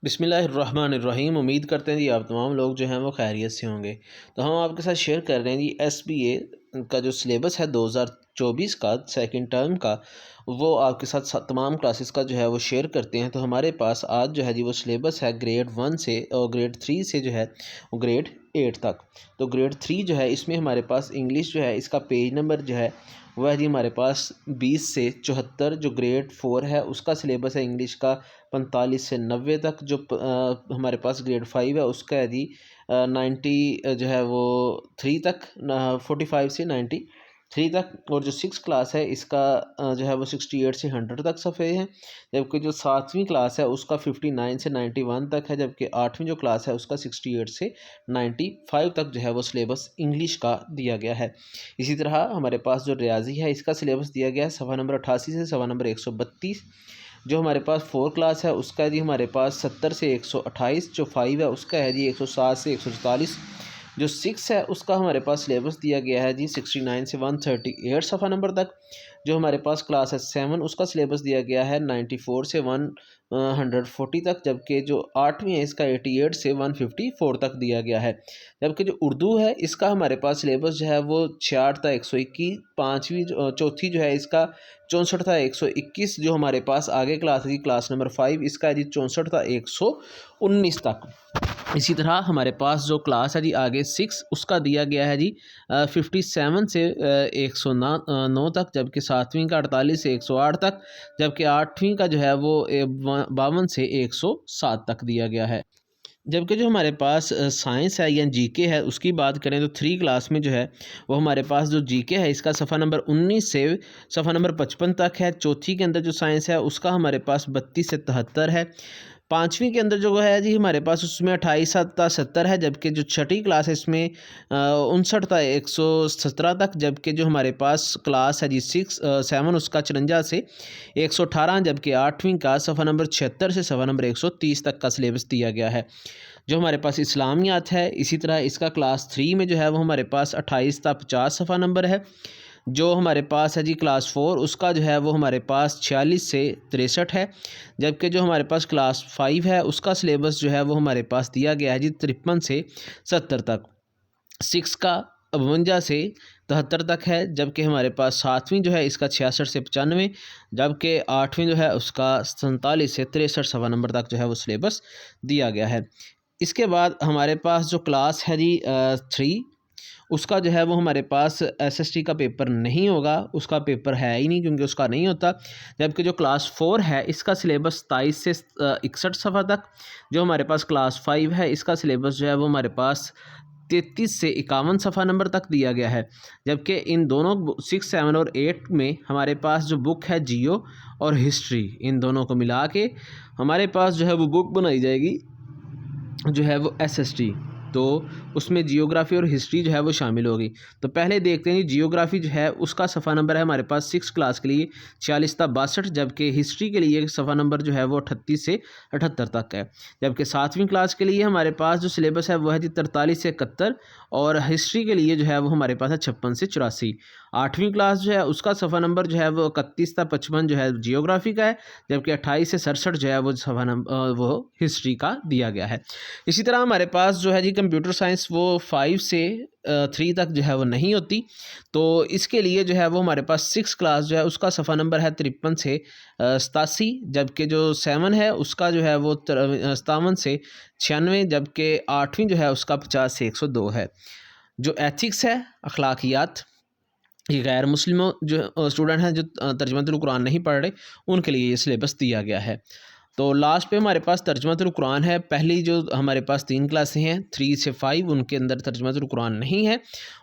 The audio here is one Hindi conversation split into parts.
बिस्मिल्लाहिर्रहमानिर्रहीम। उम्मीद करते हैं जी आप तमाम लोग जो हैं वो खैरियत से होंगे। तो हम आपके साथ शेयर कर रहे हैं जी SBA का जो सिलेबस है 2024 का सेकंड टर्म का, वो आपके साथ तमाम क्लासेस का जो है वो शेयर करते हैं। तो हमारे पास आज जो है जी वो सिलेबस है ग्रेड 1 से और ग्रेड 3 से जो है वो ग्रेड 8 तक। तो ग्रेड 3 जो है इसमें हमारे पास इंग्लिश जो है इसका पेज नंबर जो है वह जी हमारे पास 20 से 74। जो ग्रेड 4 है उसका सिलेबस है इंग्लिश का 45 से 90 तक। जो हमारे पास ग्रेड 5 है उसका है जी 90 जो है वो 3 तक, 45 से 93 तक। और जो 6 क्लास है इसका जो है वो 68 से 100 तक सफ़े हैं। जबकि जो 7वीं क्लास है उसका 59 से 91 तक है। जबकि 8वीं जो क्लास है उसका 68 से 95 तक जो है वो सिलेबस इंग्लिश का दिया गया है। इसी तरह हमारे पास जो रियाजी है इसका सिलेबस दिया गया है सफ़ा नंबर 88 से सफ़ा नंबर 132। जो हमारे पास 4 क्लास है उसका है जी हमारे पास 70 से 128। जो 5 है उसका है जी 107 से 144। जो 6 है उसका हमारे पास सिलेबस दिया गया है जी 69 से 138 सफ़ा नंबर तक। जो हमारे पास क्लास है 7 उसका सिलेबस दिया गया है 94 से 140 तक। जबकि जो 8वीं है इसका 88 से 154 तक दिया गया है। जबकि जो उर्दू है इसका हमारे पास सिलेबस जो है वो 66 था 121। 5वीं चौथी जो है इसका 64 था 121। जो हमारे पास आगे क्लास है क्लास नंबर 5 इसका है जी 64 था 119 तक। इसी तरह हमारे पास जो क्लास है जी आगे 6 उसका दिया गया है जी 57 से 109 तक। जबकि 7वीं का 48 से 108 तक। जबकि 8वीं का जो है वो 52 से 107 तक दिया गया है। जबकि जो हमारे पास साइंस है या जीके है उसकी बात करें तो 3 क्लास में जो है वो हमारे पास जो जीके है इसका सफ़ा नंबर 19 से सफ़ा नंबर 55 तक है। चौथी के अंदर जो साइंस है उसका हमारे पास 32 से 73 है। 5वीं के अंदर जो है जी हमारे पास उसमें 28 था 70 है। जबकि जो छठी क्लास है इसमें 59 था 117 तक। जबकि जो हमारे पास क्लास है जी 7 उसका 54 से 118। जबकि 8वीं का सफ़ा नंबर 76 से सफ़ा नंबर 130 तक का सिलेबस दिया गया है। जो हमारे पास इस्लामियात है इसी तरह इसका क्लास 3 में जो है वो हमारे पास 28 था 50 सफ़ा नंबर है। जो हमारे पास है जी क्लास 4 उसका जो है वो हमारे पास 46 से 63 है। जबकि जो हमारे पास क्लास 5 है उसका सिलेबस जो है वो हमारे पास दिया गया है जी 53 से 70 तक। 6 का 52 से 73 तक है। जबकि हमारे पास 7वीं जो है इसका 66 से 95। जबकि 8वीं जो है उसका 47 से 63 सवा नंबर तक जो है वो सिलेबस दिया गया है। इसके बाद हमारे पास जो क्लास है जी 3 उसका जो है वो हमारे पास SST का पेपर नहीं होगा। उसका पेपर है ही नहीं क्योंकि उसका नहीं होता। जबकि जो क्लास 4 है इसका सिलेबस 27 से 61 सफ़ा तक। जो हमारे पास क्लास 5 है इसका सिलेबस जो है वो हमारे पास 33 से 51 सफ़ा नंबर तक दिया गया है। जबकि इन दोनों 6, 7 और 8 में हमारे पास जो बुक है जियो और हिस्ट्री, इन दोनों को मिला के हमारे पास जो है वो बुक बनाई जाएगी जो है वो SST। तो उसमें जियोग्राफ़ी और हिस्ट्री जो है वो शामिल होगी। तो पहले देखते हैं जियोग्राफ़ी जो है उसका सफ़ा नंबर है हमारे पास 6 क्लास के लिए 46 था 62। जबकि हिस्ट्री के लिए सफ़ा नंबर जो है वो 38 से 78 तक है। जबकि 7वीं क्लास के लिए हमारे पास जो सिलेबस है वह है जी 43 से 71। और हिस्ट्री के लिए जो है वो हमारे पास है 56 से 84। 8वीं क्लास जो है उसका सफ़ा नंबर जो है वो 31 था 55 जो है जियोग्राफ़ी का है। जबकि 28 से 67 जो है वो सफ़ा नंबर वो हिस्ट्री का दिया गया है। इसी तरह हमारे पास जो है जी कंप्यूटर साइंस वो 5 से 3 तक जो है वो नहीं होती। तो इसके लिए जो है वो हमारे पास 6 क्लास जो है उसका सफ़ा नंबर है 53 से 87। जबकि जो 7 है उसका जो है वो 57 से 96। जबकि 8वीं जो है उसका 50 से 102 है। जो एथिक्स है अखलाकियात, ये गैर मुस्लिमों जो स्टूडेंट हैं जो तर्जुमातुल कुरान नहीं पढ़ रहे उनके लिए ये सिलेबस दिया गया है। तो लास्ट पे हमारे पास तर्जुमातुल कुरान है। पहली जो हमारे पास 3 क्लासें हैं 3 से 5 उनके अंदर तर्जुमातुल कुरान नहीं है।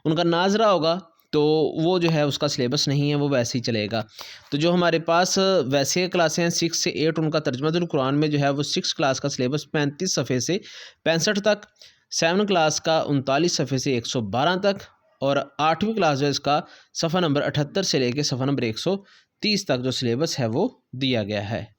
उनका नाजरा होगा तो वो जो है उसका सिलेबस नहीं है, वो वैसे ही चलेगा। तो जो हमारे पास वैसे क्लासें हैं 6 से 8 उनका तर्जुमातुल कुरान में जो है वो 6 क्लास का सिलेबस 35 सफ़े से 65 तक। 7 क्लास का 39 सफ़े से 112 तक। और 8वीं क्लास जो है इसका सफ़ा नंबर 78 से लेकर सफ़ा नंबर 130 तक जो सिलेबस है वो दिया गया है।